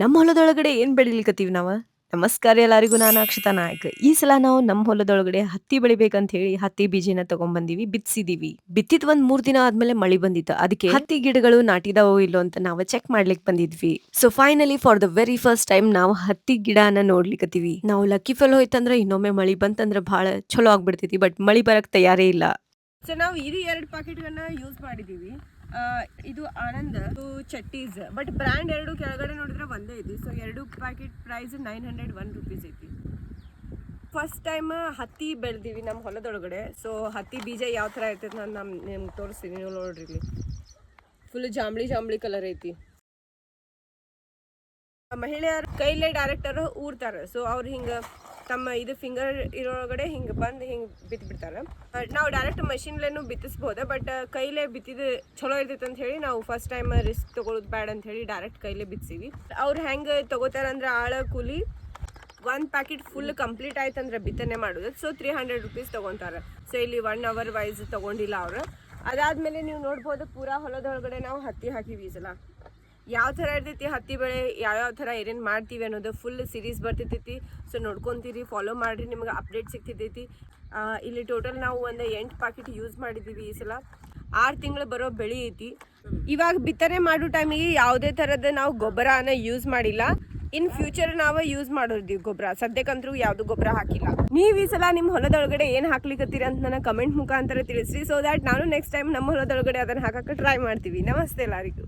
ನಮ್ಮ ಹೊಲದೊಳಗಡೆ ಏನ್ ಬೆಳಿಲಿಕತ್ತೀವಿ ನಾವ? ನಮಸ್ಕಾರ ಎಲ್ಲರಿಗೂ ನಾನು ಅಕ್ಷತಾ ನಾಯಕ್. ಈ ಸಲ ನಾವು ನಮ್ಮ ಹೊಲದೊಳಗಡೆ ಹತ್ತಿ ಬೆಳಿಬೇಕಂತ ಹೇಳಿ ಹತ್ತಿ ಬೀಜನ ತಗೊಂಡ್ಬಂದೀವಿ, ಬಿತ್ಸಿದೀವಿ. ಬಿತ್ತಿದ್ ಒಂದ್ 3 ದಿನ ಆದ್ಮೇಲೆ ಮಳಿ ಬಂದಿತ್ತು. ಅದಕ್ಕೆ ಹತ್ತಿ ಗಿಡಗಳು ನಾಟಿದಾವೋ ಇಲ್ಲೋ ಅಂತ ನಾವು ಚೆಕ್ ಮಾಡ್ಲಿಕ್ ಬಂದಿದ್ವಿ. So finally for the very first time ನಾವು ಹತ್ತಿ ಗಿಡನ ನೋಡ್ಲಿಕತ್ತೀವಿ. ನಾವು ಲಕ್ಕಿ ಫೆಲೋ ಹೋಯ್ತಂದ್ರ ಇನ್ನೊಮ್ಮೆ ಮಳಿ ಬಂತಂದ್ರ ಬಹಳ ಚಲೋ ಆಗ್ಬಿಡ್ತೈತಿ. ಬಟ್ ಮಳಿ ಬರಕ್ ತಯಾರೇ ಇಲ್ಲ. ಸೊ ನಾವು ಇದು 2 ಪ್ಯಾಕೆಟ್ಗಳನ್ನ ಯೂಸ್ ಮಾಡಿದ್ದೀವಿ. ಇದು ಆನಂದ್, ಇದು ಚಟ್ಟೀಸ್. ಬಟ್ ಬ್ರ್ಯಾಂಡ್ ಎರಡು ಕೆಳಗಡೆ ನೋಡಿದ್ರೆ ಒಂದೇ ಐತಿ. ಸೊ 2 ಪ್ಯಾಕೆಟ್ ಪ್ರೈಸ್ 901 ರುಪೀಸ್ ಐತಿ. ಫಸ್ಟ್ ಟೈಮ್ ಹತ್ತಿ ಬೆಳೆದೀವಿ ನಮ್ಮ ಹೊಲದೊಳಗಡೆ. ಸೊ ಹತ್ತಿ ಬೀಜ ಯಾವ ಥರ ಇರ್ತೈತೆ ನಾನು ನಿಮ್ಗೆ ತೋರಿಸ್ತೀನಿ, ನೀವು ನೋಡ್ರಿ. ಇಲ್ಲಿ ಫುಲ್ ಜಾಂಬಳಿ ಕಲರ್ ಐತಿ. ಮಹಿಳೆಯರ ಕೈಲೇ ಡೈರೆಕ್ಟರ್ ಊರ್ತಾರೆ. ಸೊ ಅವ್ರು ಹಿಂಗೆ ತಮ್ಮ ಇದು ಫಿಂಗರ್ ಇರೋಳಗಡೆ ಹಿಂಗೆ ಬಂದು ಹಿಂಗೆ ಬಿತ್ಬಿಡ್ತಾರೆ. ನಾವು ಡೈರೆಕ್ಟ್ ಮಷಿನ್ಲೇನು ಬಿತ್ತಿಸ್ಬೋದು, ಬಟ್ ಕೈಲೇ ಬಿತ್ತಿದ್ದು ಚಲೋ ಇರ್ತೈತೆ ಅಂತ ಹೇಳಿ ನಾವು ಫಸ್ಟ್ ಟೈಮ್ ರಿಸ್ಕ್ ತೊಗೊಳೋದು ಬೇಡ ಅಂತ ಹೇಳಿ ಡೈರೆಕ್ಟ್ ಕೈಲೇ ಬಿತ್ತೀವಿ. ಅವ್ರು ಹೆಂಗೆ ತೊಗೋತಾರಂದ್ರೆ ಆಳ ಕೂಲಿ 1 ಪ್ಯಾಕೆಟ್ ಫುಲ್ ಕಂಪ್ಲೀಟ್ ಆಯ್ತಂದ್ರೆ ಬಿತ್ತನೆ ಮಾಡೋದು. So 300 rupees ತೊಗೊತಾರೆ. ಸೊ ಇಲ್ಲಿ 1 ಅವರ್ ವೈಸ್ ತೊಗೊಂಡಿಲ್ಲ ಅವರು. ಅದಾದಮೇಲೆ ನೀವು ನೋಡ್ಬೋದು ಪೂರಾ ಹೊಲದೊಳಗಡೆ ನಾವು ಹತ್ತಿ ಹಾಕಿವಿ. ಈ ಸಲ ಯಾವ ಥರ ಇರ್ತೈತಿ ಹತ್ತಿ ಬೆಳೆ, ಯಾವ್ಯಾವ ಥರ ಏನೇನು ಮಾಡ್ತೀವಿ ಅನ್ನೋದು ಫುಲ್ ಸೀರೀಸ್ ಬರ್ತಿರ್ತೈತಿ. ಸೊ ನೋಡ್ಕೊತೀರಿ, ಫಾಲೋ ಮಾಡಿರಿ, ನಿಮ್ಗೆ ಅಪ್ಡೇಟ್ ಸಿಗ್ತಿರ್ತೈತಿ. ಇಲ್ಲಿ ಟೋಟಲ್ ನಾವು ಒಂದು 8 ಪ್ಯಾಕೆಟ್ ಯೂಸ್ ಮಾಡಿದ್ದೀವಿ. ಈ ಸಲ 6 ತಿಂಗಳು ಬರೋ ಬೆಳೆ ಐತಿ. ಇವಾಗ ಬಿತ್ತನೆ ಮಾಡೋ ಟೈಮಿಗೆ ಯಾವುದೇ ಥರದ ನಾವು ಗೊಬ್ಬರನ ಯೂಸ್ ಮಾಡಿಲ್ಲ. ಇನ್ ಫ್ಯೂಚರ್ ನಾವು ಯೂಸ್ ಮಾಡೋದಿವಿ ಗೊಬ್ಬರ. ಸದ್ಯಕ್ಕಂತರೂ ಯಾವುದು ಗೊಬ್ಬರ ಹಾಕಿಲ್ಲ. ನೀವು ಈ ಸಲ ನಿಮ್ಮ ಹೊಲದೊಳಗಡೆ ಏನು ಹಾಕ್ಲಿಕ್ಕತ್ತೀರಿ ಅಂತ ನನಗೆ ಕಮೆಂಟ್ ಮುಖಾಂತರ ತಿಳಿಸ್ರಿ. ಸೊ ದ್ಯಾಟ್ ನಾನು ನೆಕ್ಸ್ಟ್ ಟೈಮ್ ನಮ್ಮ ಹೊಲದೊಳಗಡೆ ಅದನ್ನು ಹಾಕಕ್ಕೆ ಟ್ರೈ ಮಾಡ್ತೀವಿ. ನಮಸ್ತೆ ಎಲ್ಲರಿಗೂ.